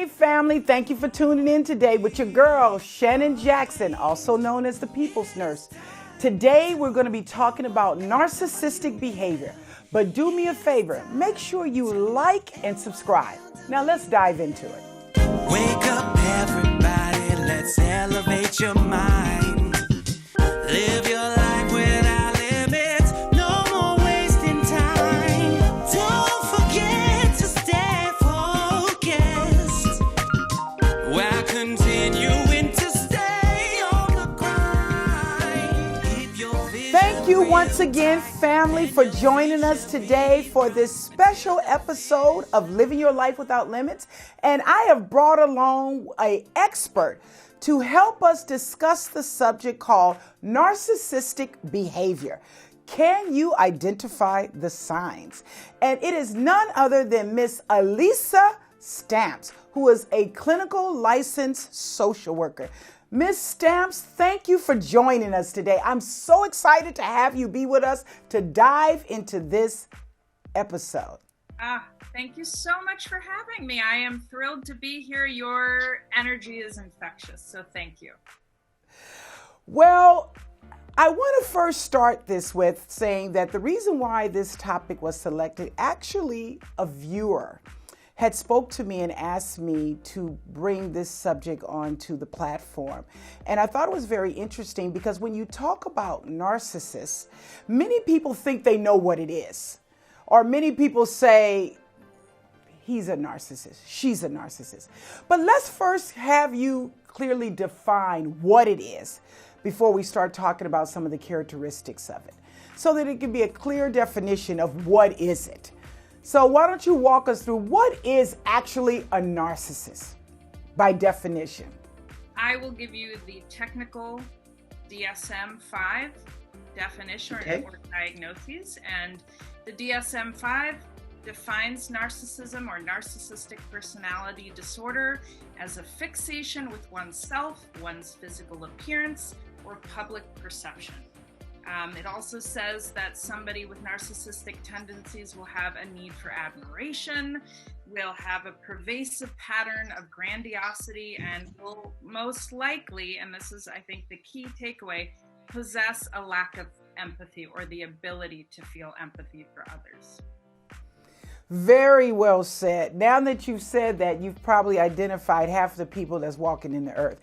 Hey family, thank you for tuning in today with your girl, Shannon Jackson, also known as the People's Nurse. Today we're going to be talking about narcissistic behavior. But do me a favor, make sure you like and subscribe. Now let's dive into it. Wake up everybody, let's elevate your mind. Live your life without limits, no more wasting time. Don't forget to stay focused while continuing to stay on the grind. Keep your vision. Thank you once again, family, for joining us today for this special episode of Living Your Life Without Limits. And I have brought along an expert to help us discuss the subject called narcissistic behavior. Can you identify the signs? And it is none other than Miss Alisa Stamps, who is a clinical licensed social worker. Miss Stamps, thank you for joining us today. I'm so excited to have you be with us to dive into this episode. Thank you so much for having me. I am thrilled to be here. Your energy is infectious, so thank you. Well, I want to first start this with saying that the reason why this topic was selected, actually a viewer had spoke to me and asked me to bring this subject onto the platform. And I thought it was very interesting because when you talk about narcissists, many people think they know what it is. Or many people say, he's a narcissist, she's a narcissist. But let's first have you clearly define what it is before we start talking about some of the characteristics of it, so that it can be a clear definition of what is it. So why don't you walk us through what is actually a narcissist by definition? I will give you the technical DSM-5 definition or diagnoses, and the DSM-5 defines narcissism or narcissistic personality disorder as a fixation with oneself, one's physical appearance, or public perception. It also says that somebody with narcissistic tendencies will have a need for admiration, will have a pervasive pattern of grandiosity, and will most likely, and this is, I think, the key takeaway, possess a lack of empathy or the ability to feel empathy for others. Very well said. Now that you've said that, you've probably identified half the people that's walking in the earth.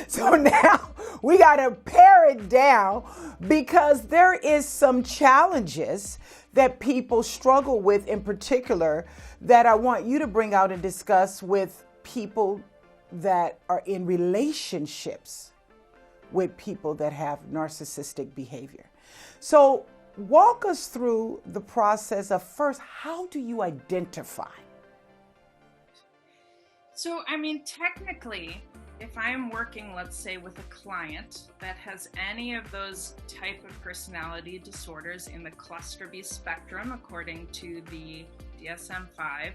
So now we got to pare it down because there is some challenges that people struggle with in particular that I want you to bring out and discuss with people that are in relationships with people that have narcissistic behavior. So walk us through the process of first, how do you identify? So, technically, if I'm working, let's say, with a client that has any of those type of personality disorders in the cluster B spectrum, according to the DSM-5,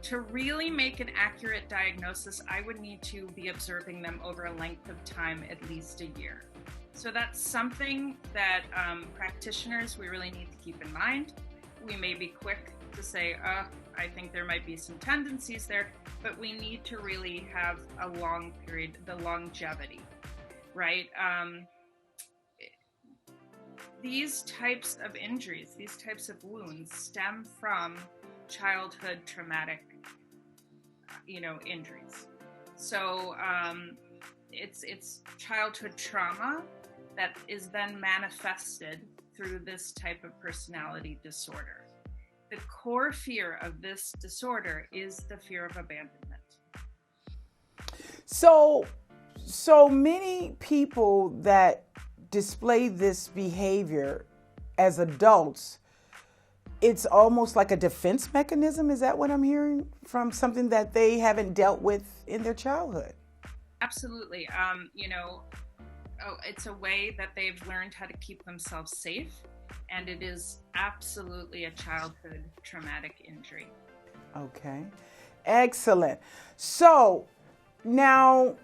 to really make an accurate diagnosis, I would need to be observing them over a length of time, at least a year. So that's something that practitioners, we really need to keep in mind. We may be quick to say, I think there might be some tendencies there, but we need to really have a long period, the longevity, right? These types of injuries, these types of wounds stem from childhood traumatic, injuries. So it's childhood trauma that is then manifested through this type of personality disorder. The core fear of this disorder is the fear of abandonment. So many people that display this behavior as adults, it's almost like a defense mechanism. Is that what I'm hearing from something that they haven't dealt with in their childhood? Absolutely. It's a way that they've learned how to keep themselves safe, and it is absolutely a childhood traumatic injury. Okay, excellent. So now,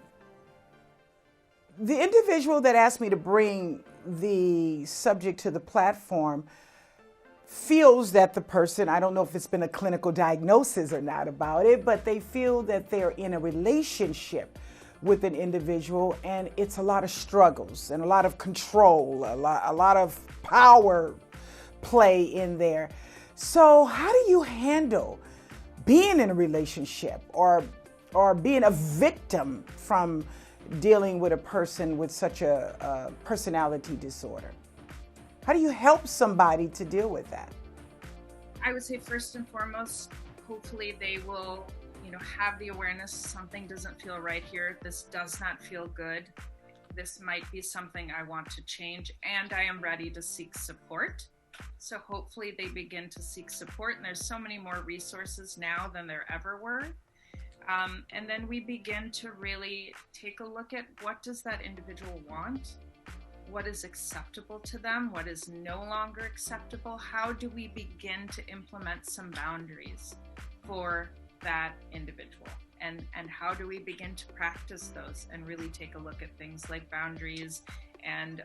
the individual that asked me to bring the subject to the platform feels that the person, I don't know if it's been a clinical diagnosis or not about it, but they feel that they're in a relationship with an individual and it's a lot of struggles and a lot of control, a lot of power play in there. So how do you handle being in a relationship or being a victim from dealing with a person with such a personality disorder? How do you help somebody to deal with that? I would say first and foremost, hopefully they will, have the awareness something doesn't feel right here. This does not feel good. This might be something I want to change, and I am ready to seek support. So hopefully they begin to seek support, and there's so many more resources now than there ever were. And then we begin to really take a look at what does that individual want? What is acceptable to them? What is no longer acceptable? How do we begin to implement some boundaries for that individual? And how do we begin to practice those and really take a look at things like boundaries and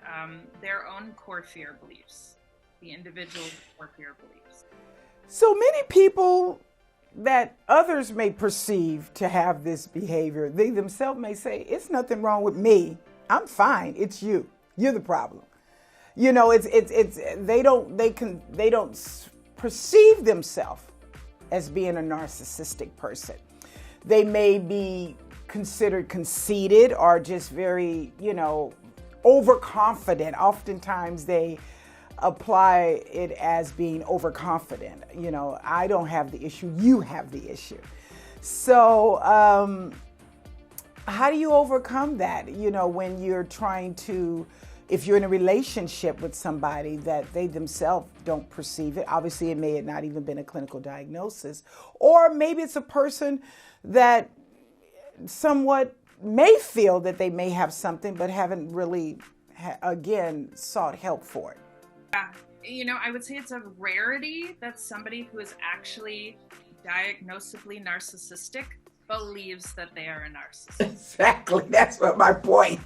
their own core fear beliefs, the individual's core fear beliefs? So many people that others may perceive to have this behavior, they themselves may say, it's nothing wrong with me. I'm fine. It's you. You're the problem. They don't perceive themselves as being a narcissistic person. They may be considered conceited or just very, overconfident. Oftentimes they apply it as being overconfident. I don't have the issue, you have the issue. So how do you overcome that? When you're trying to, if you're in a relationship with somebody that they themselves don't perceive it, obviously it may have not even been a clinical diagnosis, or maybe it's a person that somewhat may feel that they may have something but haven't really, again, sought help for it. Yeah, I would say it's a rarity that somebody who is actually diagnosably narcissistic believes that they are a narcissist. Exactly. That's what my point.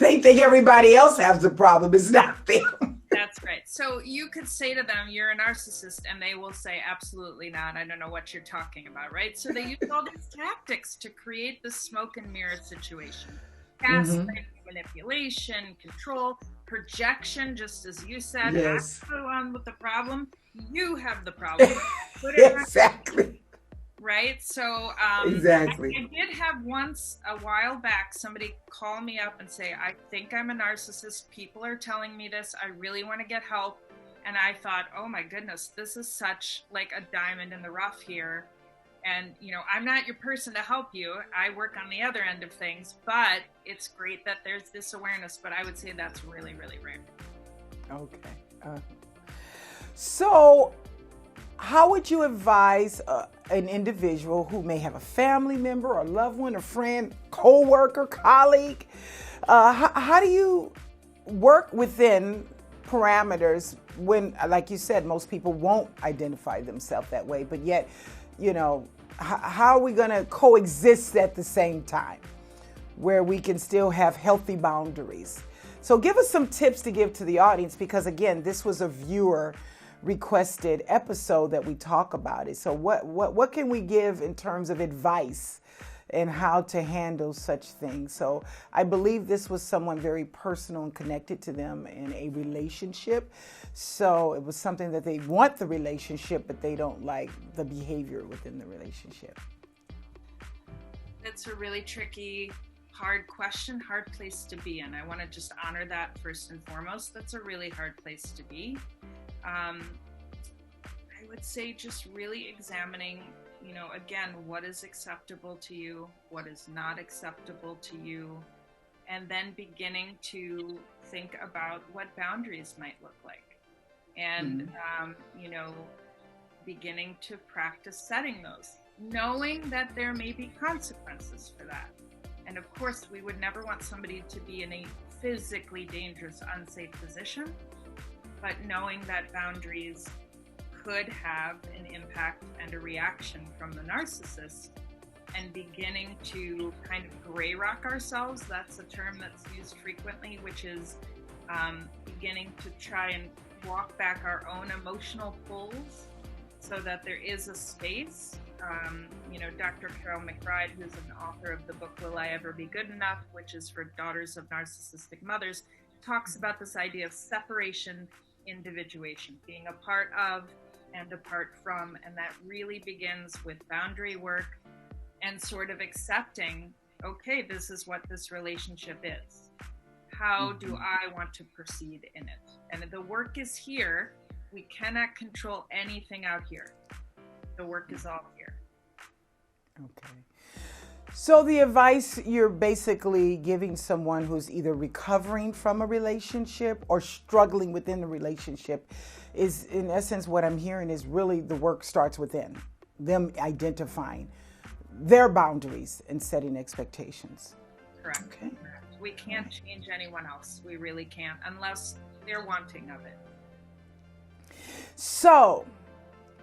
They think everybody else has the problem. It's not them. That's right. So you could say to them, you're a narcissist, and they will say, absolutely not. I don't know what you're talking about, right? So they use all these tactics to create this smoke and mirror situation. Gaslighting, manipulation, control, projection, just as you said. Yes. I'm the one with the problem. You have the problem. Exactly. Right? So exactly. I did have once a while back somebody call me up and say, I think I'm a narcissist. People are telling me this. I really want to get help. And I thought, oh my goodness, this is such like a diamond in the rough here. And, I'm not your person to help you. I work on the other end of things, but it's great that there's this awareness. But I would say that's really, really rare. Okay. So how would you advise an individual who may have a family member, a loved one, a friend, co-worker, colleague? How do you work within parameters when, like you said, most people won't identify themselves that way, but yet, how are we going to coexist at the same time where we can still have healthy boundaries? So give us some tips to give to the audience, because again, this was a viewer requested episode that we talk about it. So what can we give in terms of advice and how to handle such things? So I believe this was someone very personal and connected to them in a relationship. So it was something that they want the relationship, but they don't like the behavior within the relationship. It's a really tricky, hard question, hard place to be in. I want to just honor that first and foremost. That's a really hard place to be. I would say just really examining, again, what is acceptable to you, what is not acceptable to you, and then beginning to think about what boundaries might look like. And, beginning to practice setting those, knowing that there may be consequences for that. And of course, we would never want somebody to be in a physically dangerous, unsafe position, but knowing that boundaries could have an impact and a reaction from the narcissist, and beginning to kind of gray rock ourselves. That's a term that's used frequently, which is beginning to try and walk back our own emotional pulls so that there is a space. Dr. Carol McBride, who's an author of the book Will I Ever Be Good Enough, which is for daughters of narcissistic mothers, talks about this idea of separation, individuation, being a part of and apart from, and that really begins with boundary work and sort of accepting, okay, this is what this relationship is. How do I want to proceed in it? And the work is here. We cannot control anything out here. The work is all here. Okay. So the advice you're basically giving someone who's either recovering from a relationship or struggling within the relationship is, in essence, what I'm hearing is really the work starts within them, identifying their boundaries and setting expectations. Correct. Okay. Correct. We can't change anyone else. We really can't, unless they're wanting of it. So,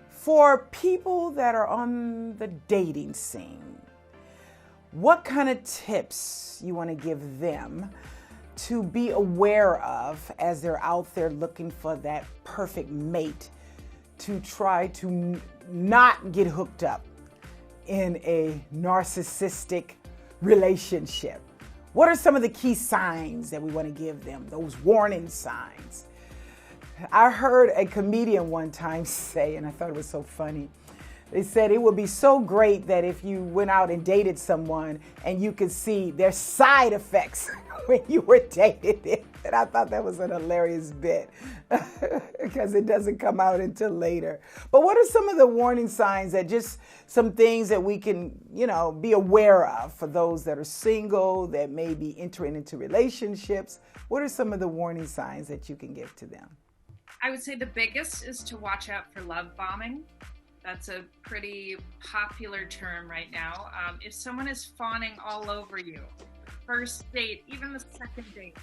for people that are on the dating scene, what kind of tips you want to give them to be aware of as they're out there looking for that perfect mate to try to not get hooked up in a narcissistic relationship? What are some of the key signs that we want to give them, those warning signs? I heard a comedian one time say, and I thought it was so funny, they said it would be so great that if you went out and dated someone and you could see their side effects when you were dating them. And I thought that was an hilarious bit because it doesn't come out until later. But what are some of the warning signs, that just some things that we can, be aware of for those that are single, that may be entering into relationships? What are some of the warning signs that you can give to them? I would say the biggest is to watch out for love bombing. That's a pretty popular term right now. If someone is fawning all over you, first date, even the second date,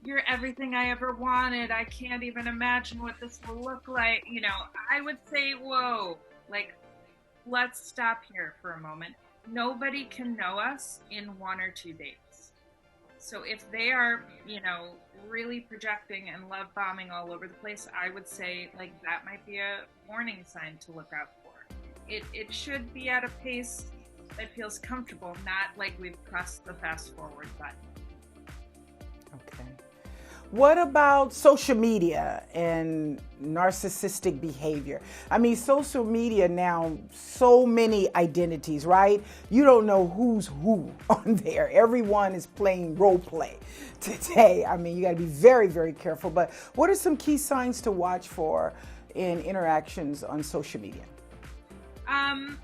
you're everything I ever wanted. I can't even imagine what this will look like. I would say, whoa, let's stop here for a moment. Nobody can know us in 1 or 2 dates. So if they are, really projecting and love bombing all over the place, I would say that might be a warning sign to look out for. It should be at a pace that feels comfortable, not like we've pressed the fast forward button. Okay. What about social media and narcissistic behavior? I mean, social media now, so many identities, right? You don't know who's who on there. Everyone is playing role play today. I mean, you got to be very, very careful. But what are some key signs to watch for in interactions on social media? I'm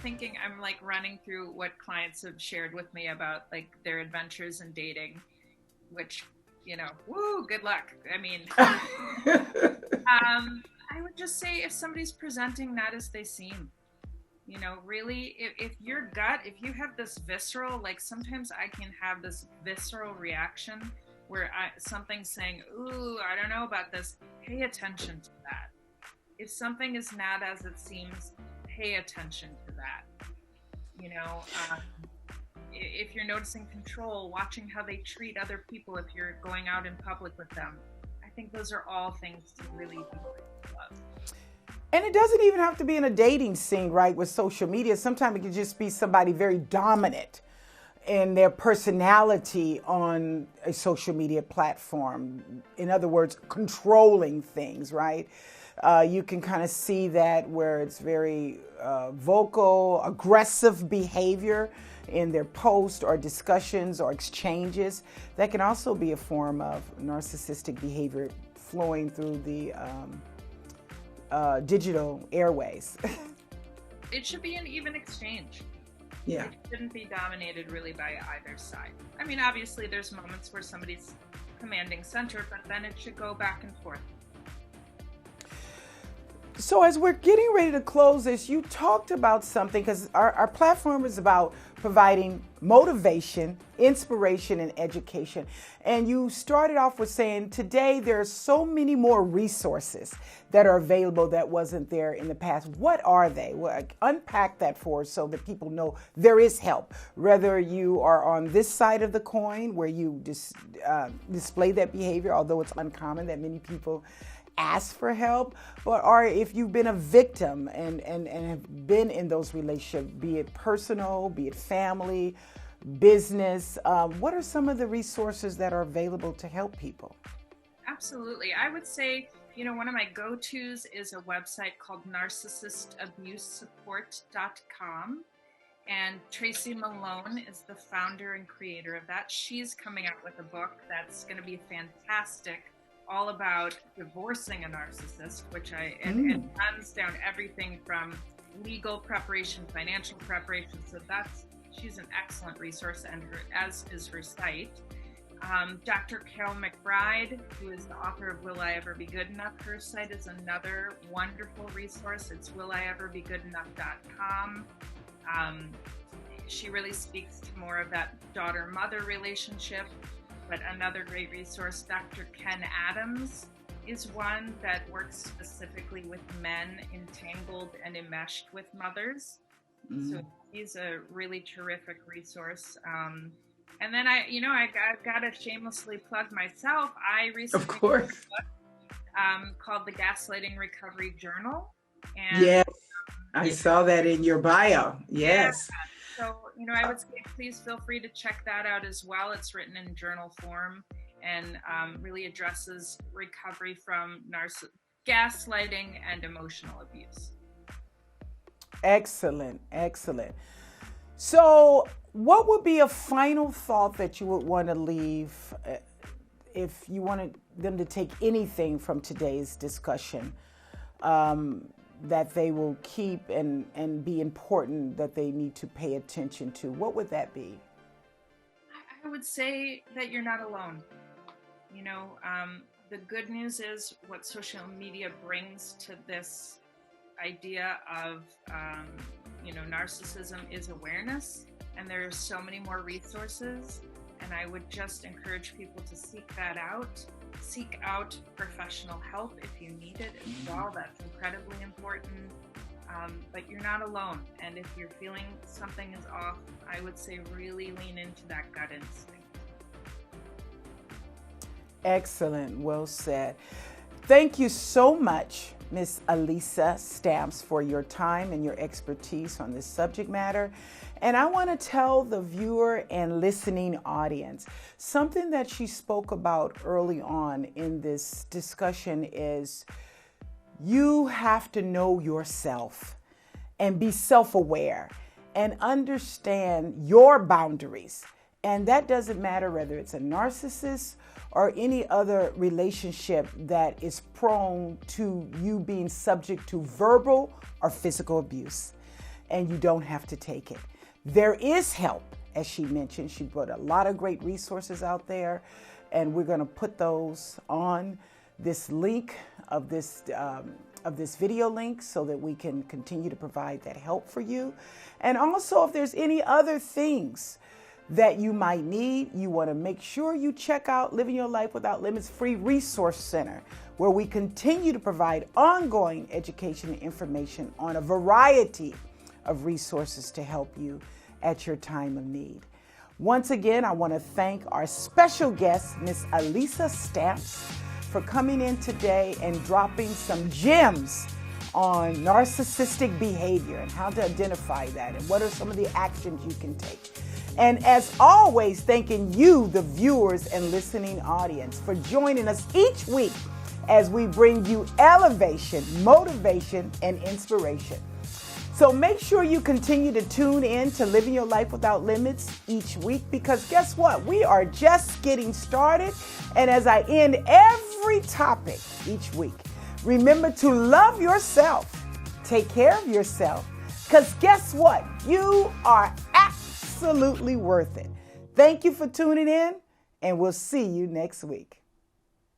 thinking, I'm running through what clients have shared with me about their adventures in dating, which, woo, good luck. I mean, I would just say if somebody's presenting not as they seem, really, if your gut, if you have this visceral, sometimes I can have this visceral reaction where something's saying, ooh, I don't know about this, pay attention to that. If something is not as it seems, pay attention to that. If you're noticing control, watching how they treat other people if you're going out in public with them, I think those are all things to really be mindful of. And it doesn't even have to be in a dating scene, right, with social media. Sometimes it can just be somebody very dominant in their personality on a social media platform. In other words, controlling things, right? You can kind of see that where it's very vocal, aggressive behavior in their posts or discussions or exchanges. That can also be a form of narcissistic behavior flowing through the digital airways. It should be an even exchange. Yeah. It shouldn't be dominated really by either side. I mean, obviously there's moments where somebody's commanding center, but then it should go back and forth. So as we're getting ready to close this, you talked about something, because our platform is about providing motivation, inspiration, and education. And you started off with saying today there are so many more resources that are available that wasn't there in the past. What are they? Well, unpack that for us so that people know there is help. Whether you are on this side of the coin where you display that behavior, although it's uncommon that many people ask for help, or if you've been a victim and have been in those relationships, be it personal, be it family, business, what are some of the resources that are available to help people? Absolutely. I would say, one of my go-tos is a website called narcissistabusesupport.com. And Tracy Malone is the founder and creator of that. She's coming out with a book that's going to be fantastic, all about divorcing a narcissist, and runs down everything from legal preparation, financial preparation. So she's an excellent resource, and as is her site. Dr. Carol McBride, who is the author of Will I Ever Be Good Enough, her site is another wonderful resource. It's williEverBeGoodEnough.com. She really speaks to more of that daughter-mother relationship. But another great resource, Dr. Ken Adams, is one that works specifically with men entangled and enmeshed with mothers. So he's a really terrific resource. And then I've got to shamelessly plug myself. I recently wrote a book called The Gaslighting Recovery Journal. And, yes, I saw that in your bio. Yes. Yeah. So, I would say please feel free to check that out as well. It's written in journal form and really addresses recovery from gaslighting and emotional abuse. Excellent, excellent. So what would be a final thought that you would want to leave if you wanted them to take anything from today's discussion that they will keep and be important, that they need to pay attention to? What would that be? I would say that you're not alone. The good news is what social media brings to this idea of, narcissism is awareness, and there are so many more resources. And I would just encourage people to seek that out. Seek out professional help if you need it as well. That's incredibly important. But you're not alone. And if you're feeling something is off, I would say really lean into that gut instinct. Excellent. Well said. Thank you so much, Ms. Alisa Stamps, for your time and your expertise on this subject matter. And I want to tell the viewer and listening audience something that she spoke about early on in this discussion is you have to know yourself and be self-aware and understand your boundaries. And that doesn't matter whether it's a narcissist or any other relationship that is prone to you being subject to verbal or physical abuse. And you don't have to take it. There is help, as she mentioned. She put a lot of great resources out there, and we're going to put those on this link of this video link so that we can continue to provide that help for you. And also, if there's any other things that you might need, you want to make sure you check out Living Your Life Without Limits Free Resource Center, where we continue to provide ongoing education and information on a variety of resources to help you at your time of need. Once again, I want to thank our special guest, Ms. Alisa Stamps, for coming in today and dropping some gems on narcissistic behavior and how to identify that and what are some of the actions you can take. And as always, thanking you, the viewers and listening audience, for joining us each week as we bring you elevation, motivation, and inspiration. So make sure you continue to tune in to Living Your Life Without Limits each week, because guess what? We are just getting started. And as I end every topic each week, remember to love yourself, take care of yourself, because guess what? You are absolutely worth it. Thank you for tuning in, and we'll see you next week.